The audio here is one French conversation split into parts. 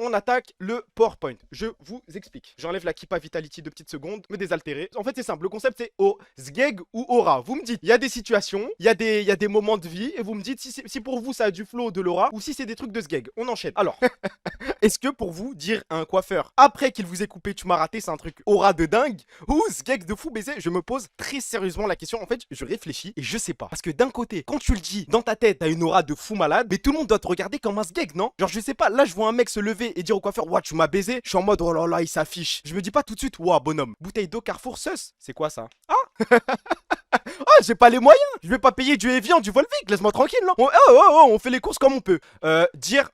on attaque le PowerPoint. Je vous explique. J'enlève la Kippa Vitality 2 petites secondes, me désaltérer. En fait, c'est simple. Le concept, c'est au Zgeg ou aura. Vous me dites, il y a des situations, il y a des moments de vie, et vous me dites si pour vous ça a du flow, de l'aura, ou si c'est des trucs de Zgeg. On enchaîne. Alors, est-ce que pour vous, dire à un coiffeur, après qu'il vous ait coupé, tu m'as raté, c'est un truc aura de dingue, ou Zgeg de fou baiser? Je me pose très sérieusement la question. En fait, je réfléchis et je sais pas. Parce que d'un côté, quand tu le dis, dans ta tête, t'as une aura de fou malade, mais tout le monde doit te regarder comme un Zgeg, non? Genre, je sais pas, là, je vois un mec se lever et dire au coiffeur, ouah, tu m'as baisé. Je suis en mode, oh là là, il s'affiche. Je me dis pas tout de suite, ouah, bonhomme. Bouteille d'eau Carrefour Sus. C'est quoi ça? Ah! Ah, j'ai pas les moyens. Je vais pas payer du Evian, du Volvic. Laisse-moi tranquille, non? On fait les courses comme on peut. Dire.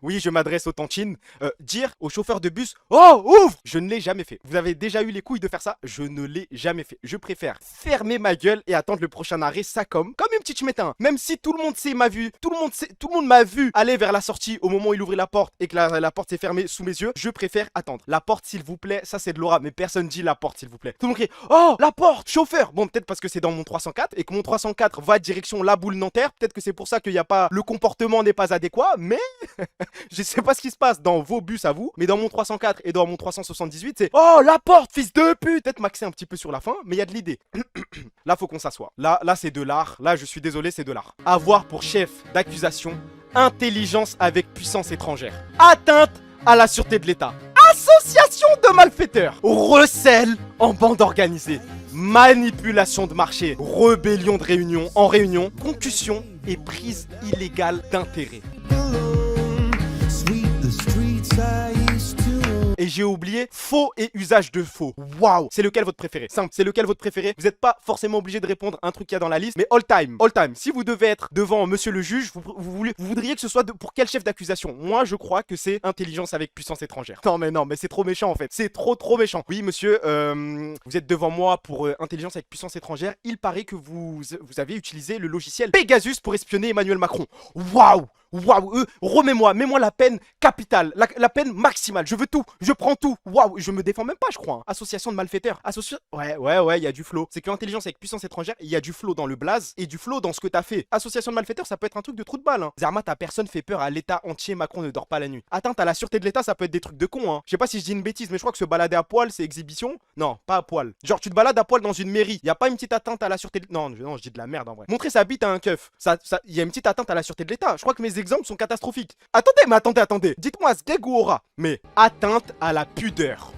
Oui, je m'adresse aux tantines. Dire au chauffeur de bus, oh, ouvre! Je ne l'ai jamais fait. Vous avez déjà eu les couilles de faire ça? Je ne l'ai jamais fait. Je préfère fermer ma gueule et attendre le prochain arrêt, ça comme une petite chumettin. Même si tout le monde sait m'a vu, tout le monde m'a vu aller vers la sortie au moment où il ouvrait la porte et que la porte s'est fermée sous mes yeux, je préfère attendre. La porte, s'il vous plaît, ça c'est de l'aura, mais personne dit la porte, s'il vous plaît. Tout le monde crie, oh, la porte, chauffeur! Bon, peut-être parce que c'est dans mon 304 et que mon 304 va direction la boule Nanterre. Peut-être que c'est pour ça qu'il n'y a pas, le comportement n'est pas adéquat, mais je sais pas ce qui se passe dans vos bus à vous, mais dans mon 304 et dans mon 378, c'est oh, la porte, fils de pute! Peut-être maxer un petit peu sur la fin, mais il y a de l'idée. Là, faut qu'on s'assoie. Là, c'est de l'art. Là, je suis désolé, c'est de l'art. Avoir pour chef d'accusation intelligence avec puissance étrangère. Atteinte à la sûreté de l'État. Association de malfaiteurs. Recel en bande organisée. Manipulation de marché. Rébellion de réunion en réunion. Concussion et prise illégale d'intérêt. Et j'ai oublié faux et usage de faux. Waouh! C'est lequel votre préféré? Simple, c'est lequel votre préféré? Vous n'êtes pas forcément obligé de répondre à un truc qu'il y a dans la liste, mais all time. All time. Si vous devez être devant monsieur le juge, vous voudriez que ce soit pour quel chef d'accusation? Moi, je crois que c'est intelligence avec puissance étrangère. Non, mais c'est trop méchant en fait. C'est trop méchant. Oui, monsieur, vous êtes devant moi pour intelligence avec puissance étrangère. Il paraît que vous avez utilisé le logiciel Pegasus pour espionner Emmanuel Macron. Waouh! Waouh, mets-moi la peine capitale, la peine maximale, je veux tout, je prends tout. Waouh, je me défends même pas, je crois. Hein. Association de malfaiteurs. Ouais, il y a du flow. C'est que l'intelligence avec puissance étrangère, il y a du flow dans le blaze et du flow dans ce que t'as fait. Association de malfaiteurs, ça peut être un truc de trou de balle. Hein. Zermatt, ta personne fait peur à l'État entier, Macron ne dort pas la nuit. Atteinte à la sûreté de l'État, ça peut être des trucs de con. Hein. Je sais pas si je dis une bêtise, mais je crois que se balader à poil, c'est exhibition. Non, pas à poil. Genre, tu te balades à poil dans une mairie, y a pas une petite atteinte à la sûreté de... Non, je dis de la merde en vrai. Montrer sa bite à un keuf, y a une petite atteinte à la sûreté de l'État. Je crois que mes exemples sont catastrophiques. Attendez. Dites-moi, Zgeg ou aura? Mais atteinte à la pudeur.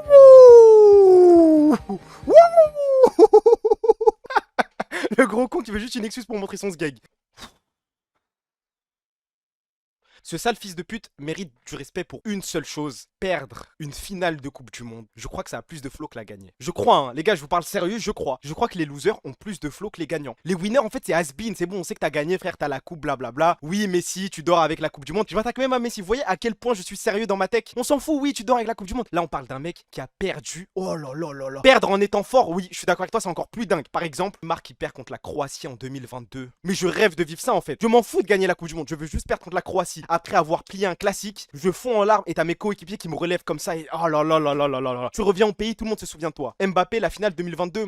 Wouh. Le gros con qui veut juste une excuse pour montrer son Zgeg. Ce sale fils de pute mérite du respect pour une seule chose, perdre une finale de Coupe du Monde. Je crois que ça a plus de flow que la gagner. Je crois, hein, les gars, je vous parle sérieux, je crois. Je crois que les losers ont plus de flow que les gagnants. Les winners, en fait, c'est has-been, c'est bon, on sait que t'as gagné, frère, t'as la coupe, blablabla. Oui, Messi, tu dors avec la Coupe du Monde. Je m'attaque même à Messi. Vous voyez à quel point je suis sérieux dans ma tech? On s'en fout, oui, tu dors avec la Coupe du Monde. Là, on parle d'un mec qui a perdu. Oh là là là là. Perdre en étant fort, oui, je suis d'accord avec toi, c'est encore plus dingue. Par exemple, Marc qui perd contre la Croatie en 2022. Mais je rêve de vivre ça, en fait. Je m'en fous de gagner la Coupe du Monde. Je veux juste perdre contre la Croatie. Après avoir plié un classique, je fonds en larmes et t'as mes coéquipiers qui me relèvent comme ça et oh là là là là là là là. Tu reviens au pays, tout le monde se souvient de toi. Mbappé, la finale 2022,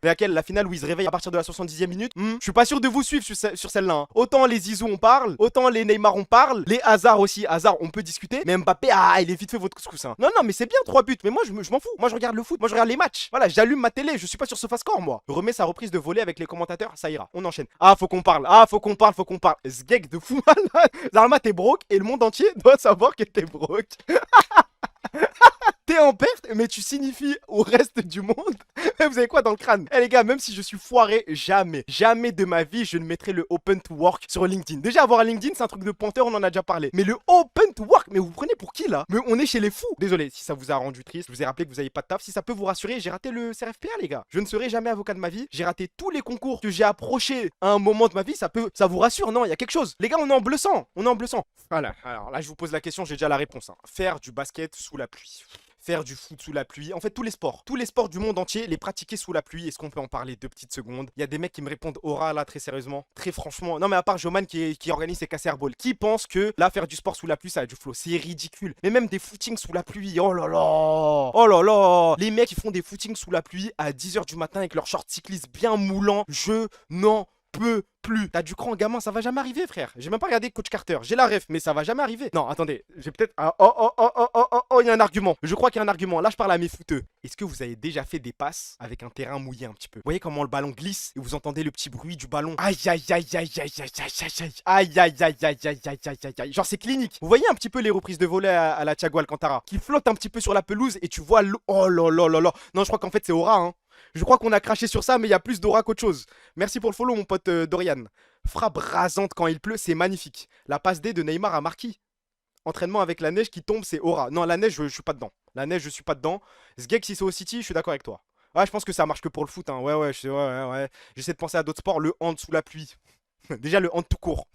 laquelle la finale où il se réveille à partir de la 70e minute, je suis pas sûr de vous suivre sur celle-là. Hein. Autant les Zizou on parle, autant les Neymar on parle, les Hazard aussi, Hazard on peut discuter, mais Mbappé, il est vite fait votre couscous. Hein. Non, mais c'est bien 3 buts, mais moi je m'en fous. Moi je regarde le foot, moi je regarde les matchs. Voilà, j'allume ma télé, je suis pas sur SofaScore moi. Remets sa reprise de volée avec les commentateurs, ça ira. On enchaîne. Faut qu'on parle. Faut qu'on parle. Zgeg de fou malade. Zarma t'es broke et le monde entier doit savoir que t'es broke. T'es en perte, mais tu signifies au reste du monde. Vous savez quoi dans le crâne? Les gars, même si je suis foiré, jamais de ma vie, je ne mettrai le open to work sur LinkedIn. Déjà, avoir un LinkedIn, c'est un truc de pointeur, on en a déjà parlé. Mais le open to work, mais vous prenez pour qui là? Mais on est chez les fous. Désolé si ça vous a rendu triste, je vous ai rappelé que vous n'avez pas de taf. Si ça peut vous rassurer, j'ai raté le CRFPA, les gars. Je ne serai jamais avocat de ma vie. J'ai raté tous les concours que j'ai approchés à un moment de ma vie. Ça vous rassure? Non, il y a quelque chose. Les gars, on est en bleu sang. Voilà, alors là, je vous pose la question, j'ai déjà la réponse. Hein. Faire du basket sous la pluie. Faire du foot sous la pluie, en fait tous les sports du monde entier, les pratiquer sous la pluie, est-ce qu'on peut en parler 2 petites secondes? Il y a des mecs qui me répondent aura là très sérieusement, très franchement, non mais à part Joman qui organise ses casser ball, qui pense que là faire du sport sous la pluie ça a du flow, c'est ridicule, mais même des footings sous la pluie, oh là là, les mecs qui font des footings sous la pluie à 10h du matin avec leurs shorts cyclistes bien moulants, je n'en peux plus. T'as du cran, gamin, ça va jamais arriver, frère. J'ai même pas regardé Coach Carter. J'ai la ref, mais ça va jamais arriver. Non, attendez, j'ai peut-être. Il y a un argument. Je crois qu'il y a un argument. Là, je parle à mes footeux. Est-ce que vous avez déjà fait des passes avec un terrain mouillé un petit peu? Vous voyez comment le ballon glisse et vous entendez le petit bruit du ballon? Aïe, aïe, aïe, aïe, aïe, aïe, aïe, aïe, aïe, aïe, aïe, aïe, aïe, aïe, aïe, aïe, aïe, aïe. Genre, c'est clinique. Vous voyez un petit peu les reprises de volée à la Thiago Alcantara qui flottent un petit peu sur la pelouse et tu vois l'eau. Oh là là là là. Non, je crois qu'en fait, c'est aura, hein. Je crois qu'on a craché sur ça, mais il y a plus d'aura qu'autre chose. Merci pour le follow, mon pote Dorian. Frappe rasante quand il pleut, c'est magnifique. La passe D de Neymar à Marquis. Entraînement avec la neige qui tombe, c'est aura. Non, la neige, je suis pas dedans. La neige, je suis pas dedans. Sgeg, si c'est au City, je suis d'accord avec toi. Ouais, je pense que ça marche que pour le foot. Hein. Ouais. J'essaie de penser à d'autres sports. Le hand sous la pluie. Déjà, le hand tout court.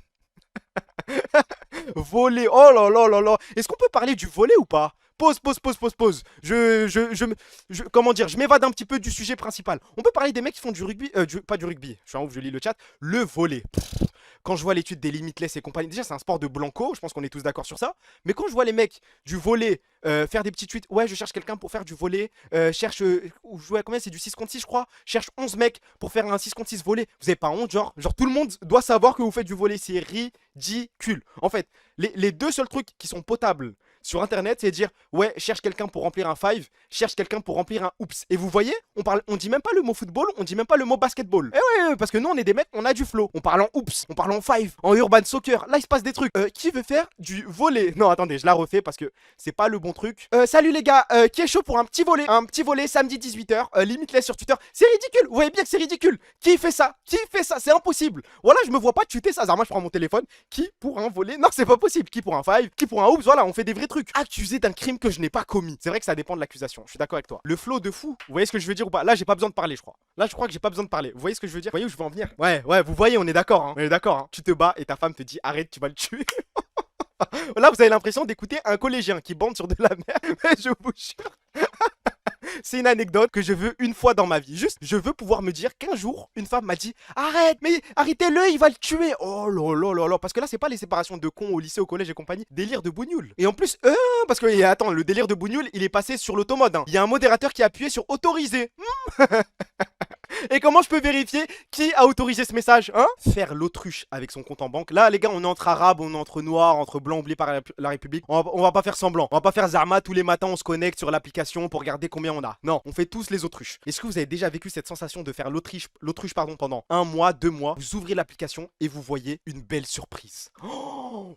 Voler. Oh là là là là. Est-ce qu'on peut parler du volet ou pas? Pause. Comment dire, je m'évade un petit peu du sujet principal. On peut parler des mecs qui font du rugby, pas du rugby, je suis un ouf, je lis le chat, le volley. Quand je vois l'étude des limitless et compagnie, déjà c'est un sport de blanco, je pense qu'on est tous d'accord sur ça. Mais quand je vois les mecs du volley faire des petits tweets, ouais je cherche quelqu'un pour faire du volley, jouer à combien, c'est du 6 contre 6 je crois, cherche 11 mecs pour faire un 6 contre 6 volley. Vous avez pas honte, genre tout le monde doit savoir que vous faites du volley, c'est ridicule. En fait, les deux seuls trucs qui sont potables sur internet, c'est dire ouais, cherche quelqu'un pour remplir un 5, cherche quelqu'un pour remplir un oups. Et vous voyez, on dit même pas le mot football, on dit même pas le mot basketball. Eh ouais, parce que nous on est des mecs, on a du flow. On parle en oups, on parle en 5, en urban soccer. Là il se passe des trucs. Qui veut faire du volley? Non, attendez, je la refais parce que c'est pas le bon truc. Salut les gars, qui est chaud pour un petit volley? Un petit volley samedi 18h, limitless sur Twitter. C'est ridicule, vous voyez bien que c'est ridicule. Qui fait ça? C'est impossible. Voilà, je me vois pas tuter ça. Moi je prends mon téléphone. Qui pour un volley? Non, c'est pas possible. Qui pour un 5? Qui pour un oups? Voilà, on fait des vrais truc. Accusé d'un crime que je n'ai pas commis. C'est vrai que ça dépend de l'accusation. Je suis d'accord avec toi. Le flow de fou. Vous voyez ce que je veux dire ou pas? Là, j'ai pas besoin de parler, je crois. Là, je crois que j'ai pas besoin de parler. Vous voyez ce que je veux dire? Vous voyez où je veux en venir? Ouais, vous voyez, on est d'accord. Hein. On est d'accord. Hein. Tu te bats et ta femme te dit arrête, tu vas le tuer. Là, vous avez l'impression d'écouter un collégien qui bande sur de la merde. Mais je vous jure. C'est une anecdote que je veux une fois dans ma vie. Juste, je veux pouvoir me dire qu'un jour, une femme m'a dit arrête, mais arrêtez-le, il va le tuer. Oh là là là là. Parce que là, c'est pas les séparations de cons au lycée, au collège et compagnie. Délire de bougnoul. Et en plus, parce que, attends, le délire de bougnoul, il est passé sur l'automode. Hein. Il y a un modérateur qui a appuyé sur autoriser. Et comment je peux vérifier qui a autorisé ce message, hein? Faire l'autruche avec son compte en banque. Là, les gars, on est entre arabes, on est entre noirs, entre blancs oubliés par la République. On va pas faire semblant. On va pas faire Zarma tous les matins, on se connecte sur l'application pour regarder combien on a. Non, on fait tous les autruches. Est-ce que vous avez déjà vécu cette sensation de faire l'autruche pendant 1 mois, 2 mois? Vous ouvrez l'application et vous voyez une belle surprise.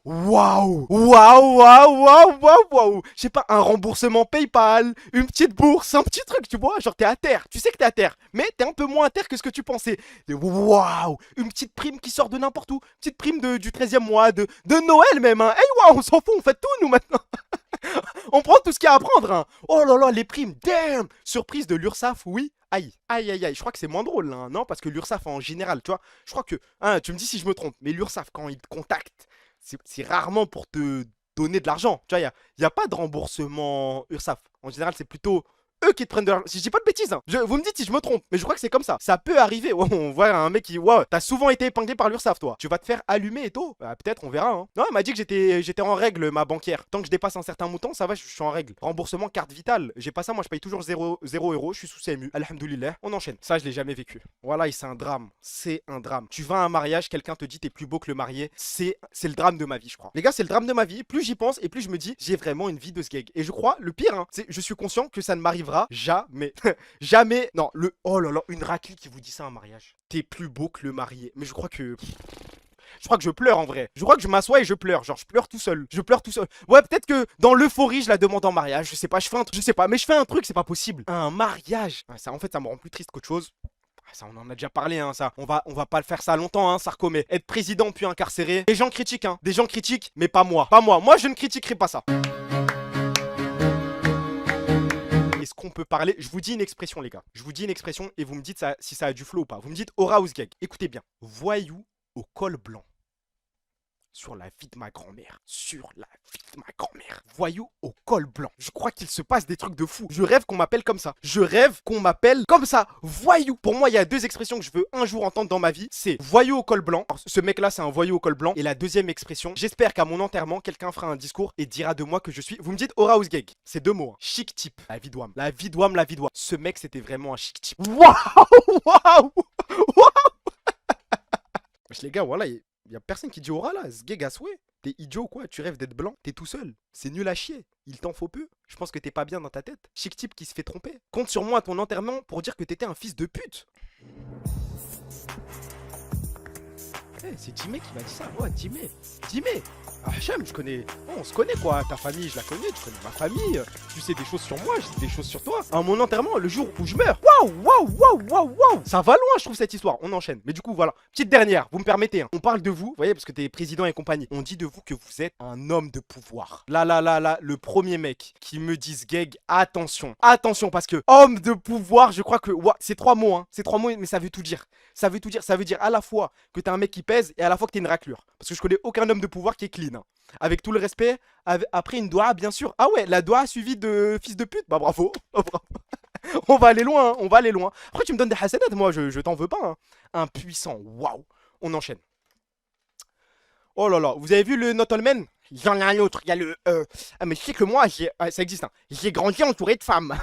Waouh! Je sais pas, un remboursement PayPal, une petite bourse, un petit truc, tu vois? Genre, t'es à terre. Tu sais que t'es à terre, mais t'es un peu moins à terre que ce que tu pensais. Waouh! Une petite prime qui sort de n'importe où. Petite prime du 13e mois, de Noël même. Hein. Hey, waouh, on s'en fout, on fait tout nous maintenant. On prend tout ce qu'il y a à prendre. Hein. Oh là là, les primes, damn! Surprise de l'URSSAF, oui. Aïe. Je crois que c'est moins drôle, hein, non? Parce que l'URSSAF en général, tu vois, je crois que, hein, tu me dis si je me trompe, mais l'URSSAF, quand ils te contactent, c'est rarement pour te donner de l'argent. Tu vois, il n'y a pas de remboursement URSSAF. En général, c'est plutôt eux qui te prennent de l'argent. Si je dis pas de bêtises, hein. Vous me dites si je me trompe, mais je crois que c'est comme ça. Ça peut arriver. Ouais, on voit un mec qui, ouais, t'as souvent été épinglé par l'URSSAF, toi. Tu vas te faire allumer et tout. Bah, peut-être, on verra. Hein. Non, elle m'a dit que j'étais en règle, ma banquière. Tant que je dépasse un certain montant, ça va, je suis en règle. Remboursement carte vitale. J'ai pas ça, moi je paye toujours 0 euros. Je suis sous CMU. Alhamdoulilah. On enchaîne. Ça, je l'ai jamais vécu. Voilà, c'est un drame. C'est un drame. Tu vas à un mariage, quelqu'un te dit t'es plus beau que le marié. C'est le drame de ma vie, je crois. Les gars, c'est le drame de ma vie. Plus j'y pense et plus je me dis, j'ai vraiment une vie de sgeg. Et je crois, le pire, hein, c'est je suis conscient que ça ne m'arrivera jamais. Jamais. Non, oh là là, une raclée qui vous dit ça à un mariage. T'es plus beau que le marié. Mais je crois que je pleure en vrai. Je crois que je m'assois et je pleure. Genre, je pleure tout seul. Ouais, peut-être que dans l'euphorie, je la demande en mariage. Je sais pas, je fais un truc. Je sais pas, mais je fais un truc, c'est pas possible. Un mariage. Ça, en fait, ça me rend plus triste qu'autre chose. Ça, on en a déjà parlé, hein, ça. On va pas le faire ça longtemps, hein, Sarko, mais être président puis incarcéré. Des gens critiquent, hein. Des gens critiquent, mais pas moi. Pas moi. Moi, je ne critiquerai pas ça. Est-ce qu'on peut parler? Je vous dis une expression, les gars. Je vous dis une expression et vous me dites si ça a du flow ou pas. Vous me dites aura ou sgeg. Écoutez bien. Voyou au col blanc. Sur la vie de ma grand-mère. Voyou au col blanc. Je crois qu'il se passe des trucs de fou. Je rêve qu'on m'appelle comme ça. Voyou. Pour moi, il y a 2 expressions que je veux un jour entendre dans ma vie. C'est voyou au col blanc. Alors, ce mec-là, c'est un voyou au col blanc. Et la deuxième expression, j'espère qu'à mon enterrement, quelqu'un fera un discours et dira de moi que je suis... Vous me dites aura ou sgeg. C'est 2 mots. Hein. Chic type. La vidoine. Ce mec, c'était vraiment un chic type. Waouh. Les gars, voilà, y a personne qui dit aura là. Zgeg à souhait. T'es idiot ou quoi? Tu rêves d'être blanc? T'es tout seul. C'est nul à chier. Il t'en faut peu. Je pense que t'es pas bien dans ta tête. Chic type qui se fait tromper. Compte sur moi à ton enterrement pour dire que t'étais un fils de pute. C'est Jimé qui m'a dit ça. Ouais, Jimé. Jimé. Ah, Hacham, je connais. Oh, on se connaît quoi. Ta famille, je la connais. Tu connais ma famille. Tu sais des choses sur moi, je sais des choses sur toi. À mon enterrement, le jour où je meurs. Waouh, waouh, waouh, waouh, waouh. Ça va loin, je trouve, cette histoire. On enchaîne. Mais du coup, voilà. Petite dernière, vous me permettez. Hein. On parle de vous, vous voyez, parce que t'es président et compagnie. On dit de vous que vous êtes un homme de pouvoir. Là, le premier mec qui me dit Geg, attention. Attention, parce que homme de pouvoir, je crois que. Ouah, c'est 3 mots, hein. C'est 3 mots, mais ça veut tout dire. Ça veut tout dire. Ça veut dire à la fois que t'es un mec qui pèse et à la fois que t'es une raclure. Parce que je connais aucun homme de pouvoir qui est clean. Hein. Avec tout le respect, après une doigt, bien sûr. Ah ouais, la doigt suivie de fils de pute. Bah bravo. On va aller loin, hein. On va aller loin. Après, tu me donnes des hasanats, moi, je t'en veux pas. Hein. Impuissant, waouh. On enchaîne. Oh là là, vous avez vu le Not All Men? Il y en a un autre, il y a le... Ah mais je sais que moi, ça existe, hein. J'ai grandi entouré de femmes.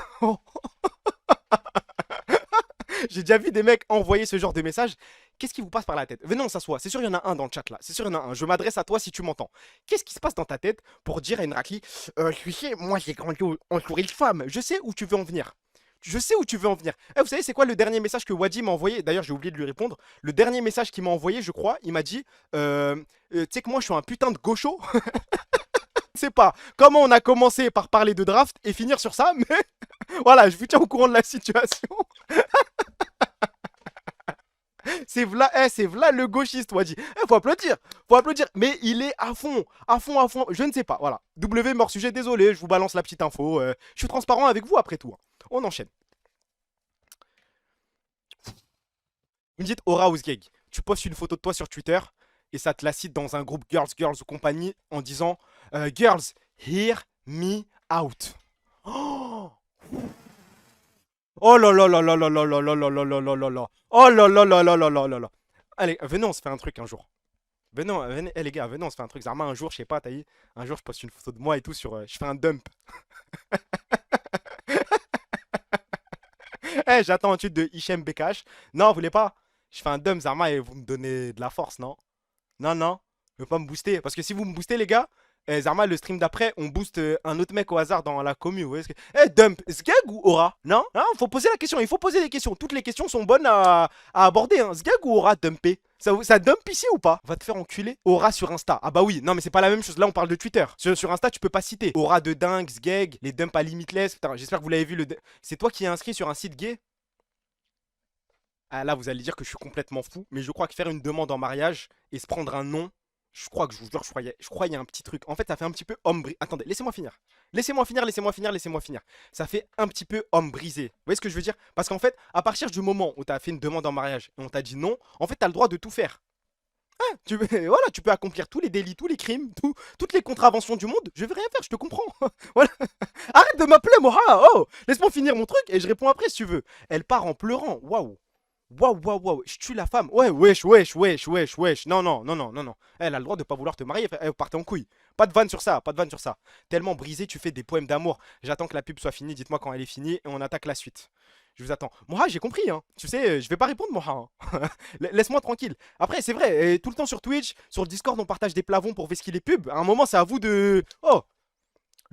J'ai déjà vu des mecs envoyer ce genre de message. Qu'est-ce qui vous passe par la tête? Venez, on s'assoit. C'est sûr, il y en a un dans le chat là. C'est sûr, il y en a un. Je m'adresse à toi si tu m'entends. Qu'est-ce qui se passe dans ta tête pour dire à une raclie tu sais, moi j'ai grandi entouré de femmes. Je sais où tu veux en venir. Je sais où tu veux en venir. Vous savez, c'est quoi le dernier message que Wadi m'a envoyé? D'ailleurs, j'ai oublié de lui répondre. Le dernier message qu'il m'a envoyé, je crois, il m'a dit tu sais que moi, je suis un putain de gaucho. Je sais pas comment on a commencé par parler de draft et finir sur ça, mais voilà, je vous tiens au courant de la situation. C'est v'là le gauchiste, Wadi. Faut applaudir, faut applaudir. Mais il est à fond, à fond, à fond. Je ne sais pas, voilà. W mort sujet, désolé, je vous balance la petite info. Je suis transparent avec vous après tout. Hein. On enchaîne. Vous me dites Aura ou Zgeg, tu postes une photo de toi sur Twitter et ça te la cite dans un groupe Girls ou compagnie en disant Girls, hear me out. Oh là là là là là là là là là là là là là là. Oh là là là là là là là là. Allez, venez, on se fait un truc un jour. Venez, les gars, venez, on se fait un truc. Zarma, un jour, je sais pas, Taï, un jour, je poste une photo de moi et tout sur. Je fais un dump. J'attends un tweet de Hichem BKH. Non, vous voulez pas? Je fais un dump, Zarma, et vous me donnez de la force, non? Non, non. Ne pas me booster. Parce que si vous me boostez, les gars, Zarma, le stream d'après, on booste un autre mec au hasard dans la commu. Vous voyez ce que... Dump, Zgag ou Aura? Non? Non, faut poser la question. Il faut poser des questions. Toutes les questions sont bonnes à aborder. Hein. Zgag ou Aura dumper? Ça dump ici ou pas? Va te faire enculer. Aura sur Insta. Ah bah oui, non mais c'est pas la même chose. Là on parle de Twitter. Sur Insta tu peux pas citer. Aura de dingue, Zgag, les dumps à limitless. Putain, j'espère que vous l'avez vu. C'est toi qui es inscrit sur un site gay? Ah là vous allez dire que je suis complètement fou. Mais je crois que faire une demande en mariage et se prendre un nom. Je crois que je vous jure, je crois qu'il y a un petit truc. En fait, ça fait un petit peu homme brisé. Attendez, laissez-moi finir. Laissez-moi finir, laissez-moi finir, laissez-moi finir. Ça fait un petit peu homme brisé. Vous voyez ce que je veux dire? Parce qu'en fait, à partir du moment où tu as fait une demande en mariage et on t'a dit non, en fait, tu as le droit de tout faire. Hein, voilà, tu peux accomplir tous les délits, tous les crimes, toutes les contraventions du monde. Je vais rien faire, je te comprends. Voilà. Arrête de m'appeler, Moha. Oh, laisse-moi finir mon truc et je réponds après si tu veux. Elle part en pleurant. Waouh. Waouh, waouh, waouh, je tue la femme. Ouais, wesh, wesh, wesh, wesh, wesh. Non, non, non, non, non, non. Elle a le droit de pas vouloir te marier. Elle partez en couille. Pas de vanne sur ça, pas de vanne sur ça. Tellement brisé, tu fais des poèmes d'amour. J'attends que la pub soit finie. Dites-moi quand elle est finie et on attaque la suite. Je vous attends. Moha, j'ai compris, hein. Tu sais, je vais pas répondre, Moha. Hein. Laisse-moi tranquille. Après, c'est vrai, tout le temps sur Twitch, sur le Discord, on partage des plavons pour vesquiller les pubs. À un moment, c'est à vous de. Oh!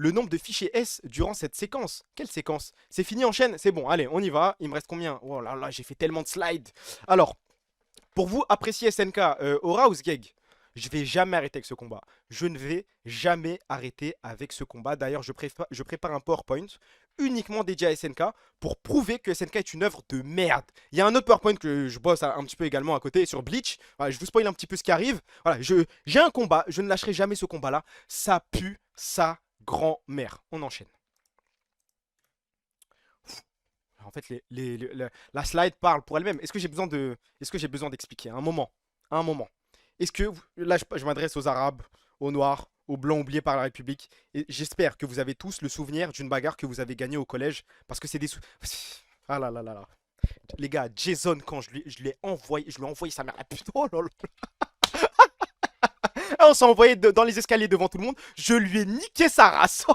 Le nombre de fichiers S durant cette séquence. Quelle séquence? C'est fini, enchaîne? C'est bon, allez, on y va. Il me reste combien? Oh là là, j'ai fait tellement de slides. Alors, pour vous, apprécier SNK, Aura ou Zgeg? Je vais jamais arrêter avec ce combat. Je ne vais jamais arrêter avec ce combat. D'ailleurs, je prépare un PowerPoint uniquement dédié à SNK pour prouver que SNK est une œuvre de merde. Il y a un autre PowerPoint que je bosse un petit peu également à côté sur Bleach. Voilà, je vous spoil un petit peu ce qui arrive. Voilà, j'ai un combat, je ne lâcherai jamais ce combat-là. Ça pue, ça grand-mère. On enchaîne. En fait, la slide parle pour elle-même. Est-ce que j'ai besoin d'expliquer? Un moment. Un moment. Est-ce que... Là, je m'adresse aux Arabes, aux Noirs, aux Blancs oubliés par la République. Et j'espère que vous avez tous le souvenir d'une bagarre que vous avez gagnée au collège. Parce que c'est des... Ah là là là là. Les gars, Jason, quand je lui ai envoyé sa mère. Ah, putain, oh là là. On s'est envoyé dans les escaliers devant tout le monde. Je lui ai niqué sa race.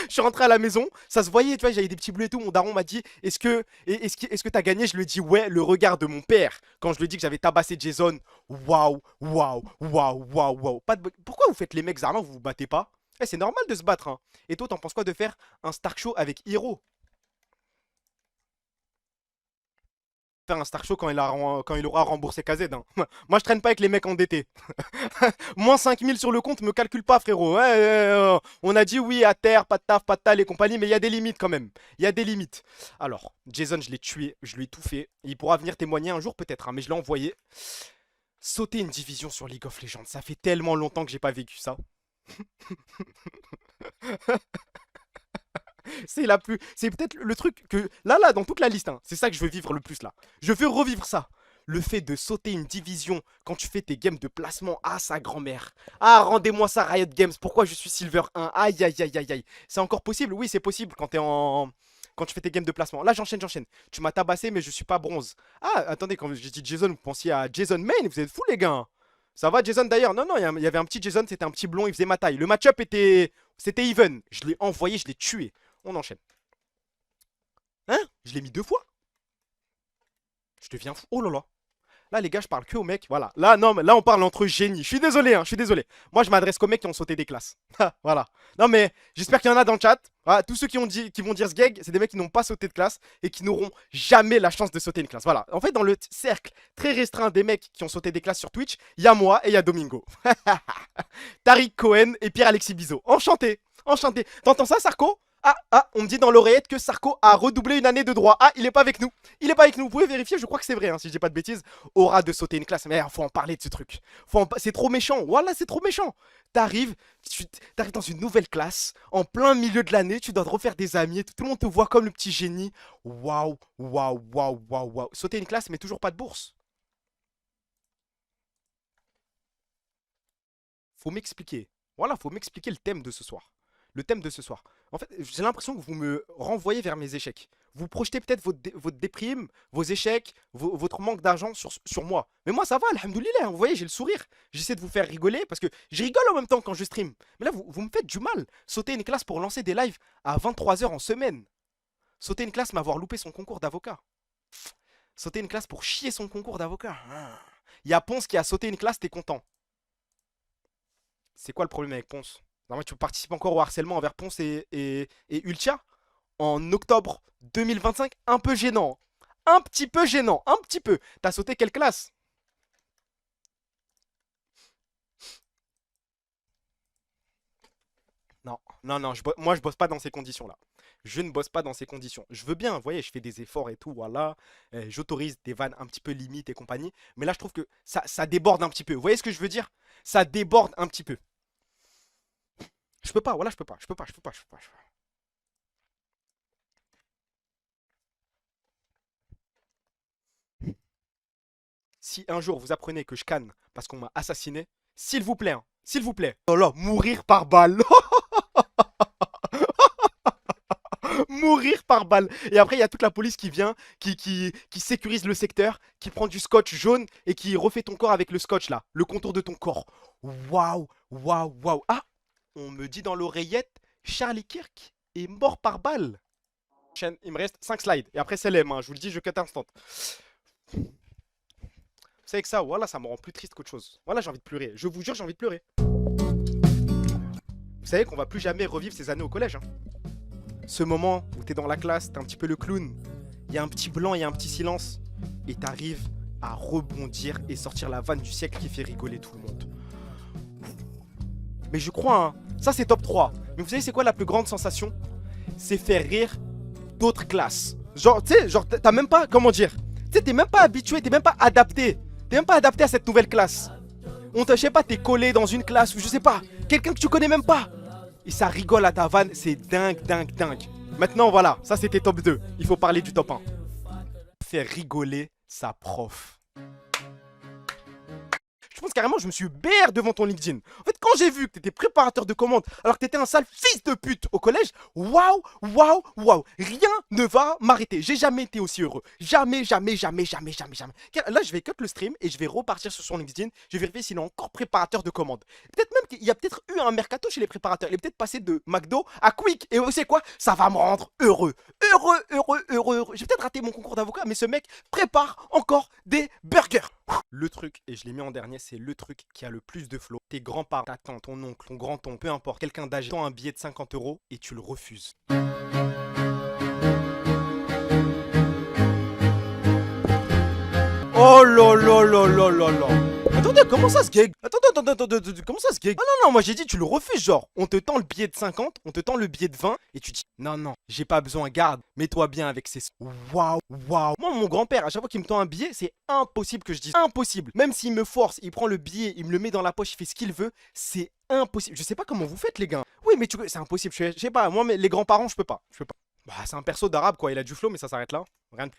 Je suis rentré à la maison, ça se voyait, tu vois, j'avais des petits bleus et tout. Mon daron m'a dit, est-ce que t'as gagné? Je lui ai dit, ouais, le regard de mon père. Quand je lui ai dit que j'avais tabassé Jason, waouh, waouh, waouh, waouh, waouh. Pourquoi vous faites les mecs Zarlan, vous vous battez pas? Eh, c'est normal de se battre, hein. Et toi, t'en penses quoi de faire un Stark Show avec Hiro? Faire un Stark Show quand il aura remboursé KZ, hein. Moi, je traîne pas avec les mecs endettés. Moins 5000 sur le compte, me calcule pas, frérot. Ouais, on a dit oui à terre, pas de taf, pas de tal et compagnie, mais il y a des limites quand même. Il y a des limites. Alors, Jason, je l'ai tué, je lui ai tout fait. Il pourra venir témoigner un jour peut-être, hein, mais je l'ai envoyé. Sauter une division sur League of Legends, ça fait tellement longtemps que j'ai pas vécu ça. C'est peut-être le truc que là dans toute la liste, hein, c'est ça que je veux vivre le plus là. Je veux revivre ça. Le fait de sauter une division quand tu fais tes games de placement à sa grand-mère. Ah, rendez-moi ça Riot Games. Pourquoi je suis Silver 1? Aïe aïe aïe aïe aïe. C'est encore possible? Oui, c'est possible quand tu fais tes games de placement. Là, j'enchaîne. Tu m'as tabassé, mais je suis pas bronze. Ah, attendez, quand j'ai dit Jason, vous pensiez à Jason Main? Vous êtes fous, les gars. Ça va, Jason, d'ailleurs? Non, non, il y avait un petit Jason, c'était un petit blond, il faisait ma taille. Le match-up c'était even. Je l'ai envoyé, je l'ai tué. On enchaîne. Hein? Je l'ai mis 2 fois? Je deviens fou. Oh là là. Là, les gars, je parle que aux mecs. Voilà. Là, non, mais là, on parle entre génies. Je suis désolé, hein, je suis désolé. Moi, je m'adresse qu'aux mecs qui ont sauté des classes. Voilà. Non, mais j'espère qu'il y en a dans le chat. Voilà, tous ceux qui vont dire Sgeg, c'est des mecs qui n'ont pas sauté de classe et qui n'auront jamais la chance de sauter une classe. Voilà. En fait, dans le cercle très restreint des mecs qui ont sauté des classes sur Twitch, il y a moi et il y a Domingo. Tariq Cohen et Pierre-Alexis Bizot. Enchanté. Enchanté. T'entends ça, Sarko? On me dit dans l'oreillette que Sarko a redoublé une année de droit. Ah, il est pas avec nous. Il est pas avec nous. Vous pouvez vérifier, je crois que c'est vrai, hein, si je dis pas de bêtises. Aura de sauter une classe. Mais faut en parler de ce truc. C'est trop méchant. Voilà, c'est trop méchant. T'arrives dans une nouvelle classe, en plein milieu de l'année, tu dois te refaire des amis. Tout le monde te voit comme le petit génie. Waouh, waouh, waouh, waouh, waouh. Sauter une classe, mais toujours pas de bourse. Faut m'expliquer. Voilà, faut m'expliquer le thème de ce soir. Le thème de ce soir. En fait, j'ai l'impression que vous me renvoyez vers mes échecs. Vous projetez peut-être votre déprime, vos échecs, votre manque d'argent sur moi. Mais moi, ça va, alhamdoulilah. Hein, vous voyez, j'ai le sourire. J'essaie de vous faire rigoler parce que je rigole en même temps quand je stream. Mais là, vous me faites du mal. Sauter une classe pour lancer des lives à 23 h en semaine. Sauter une classe, m'avoir loupé son concours d'avocat. Sauter une classe pour chier son concours d'avocat. Il y a Ponce qui a sauté une classe, t'es content. C'est quoi le problème avec Ponce? Non, mais tu participes encore au harcèlement envers Ponce et Ultia en octobre 2025. Un peu gênant. Un petit peu gênant. Un petit peu. T'as sauté quelle classe? Non, non, non. Moi, je bosse pas dans ces conditions-là. Je ne bosse pas dans ces conditions. Je veux bien, vous voyez, je fais des efforts et tout, voilà. J'autorise des vannes un petit peu limites et compagnie. Mais là, je trouve que ça déborde un petit peu. Vous voyez ce que je veux dire? Ça déborde un petit peu. Je peux pas, voilà, je peux pas. Si un jour vous apprenez que je canne parce qu'on m'a assassiné, s'il vous plaît, hein, s'il vous plaît. Oh là, mourir par balle. Mourir par balle. Et après, il y a toute la police qui vient, qui sécurise le secteur, qui prend du scotch jaune et qui refait ton corps avec le scotch là, le contour de ton corps. Waouh, waouh, waouh. Ah, on me dit dans l'oreillette, Charlie Kirk est mort par balle. Il me reste 5 slides. Et après, c'est l'aime, hein. Je vous le dis, je cut instant. Vous savez que ça, voilà, ça me rend plus triste qu'autre chose. Voilà, j'ai envie de pleurer. Je vous jure, j'ai envie de pleurer. Vous savez qu'on va plus jamais revivre ces années au collège, hein. Ce moment où t'es dans la classe, t'es un petit peu le clown. Il y a un petit blanc, il y a un petit silence. Et t'arrives à rebondir et sortir la vanne du siècle qui fait rigoler tout le monde. Mais je crois, hein, ça c'est top 3. Mais vous savez c'est quoi la plus grande sensation? C'est faire rire d'autres classes. Genre, tu sais, genre, t'as même pas, comment dire? Tu sais, t'es même pas habitué, t'es même pas adapté. T'es même pas adapté à cette nouvelle classe. On te, je sais pas, t'es collé dans une classe ou je sais pas, quelqu'un que tu connais même pas. Et ça rigole à ta vanne, c'est dingue, dingue, dingue. Maintenant, voilà, ça c'était top 2. Il faut parler du top 1. Faire rigoler sa prof. Je pense carrément, je me suis BR devant ton LinkedIn. En fait, quand j'ai vu que t'étais préparateur de commandes alors que t'étais un sale fils de pute au collège, waouh, waouh, waouh, rien ne va m'arrêter. J'ai jamais été aussi heureux. Jamais, jamais, jamais, jamais, jamais, jamais. Là, je vais cut le stream et je vais repartir sur son LinkedIn. Je vais vérifier s'il est encore préparateur de commandes. Peut-être même qu'il y a peut-être eu un mercato chez les préparateurs. Il est peut-être passé de McDo à Quick. Et vous savez quoi? Ça va me rendre heureux. Heureux, heureux, heureux, heureux. J'ai peut-être raté mon concours d'avocat, mais ce mec prépare encore des burgers. Le truc, et je l'ai mis en dernier, c'est le truc qui a le plus de flow. Tes grands-parents, ta tante, ton oncle, ton grand-oncle, peu importe, quelqu'un d'âgé, tend un billet de 50 € et tu le refuses. Oh là là là là là là. Attendez, comment ça se gag? Attendez, comment ça se gag? Ah non, non, moi j'ai dit tu le refuses, genre, on te tend le billet de 50, on te tend le billet de 20, et tu dis, non, non, j'ai pas besoin, garde, mets-toi bien avec ces... Waouh, waouh. Moi, mon grand-père, à chaque fois qu'il me tend un billet, c'est impossible que je dise, impossible. Même s'il me force, il prend le billet, il me le met dans la poche, il fait ce qu'il veut, c'est impossible. Je sais pas comment vous faites, les gars. Oui, mais c'est impossible, je sais pas, moi, mais les grands-parents, je peux pas. Bah, c'est un perso d'arabe, quoi, il a du flow, mais ça s'arrête là, rien de plus.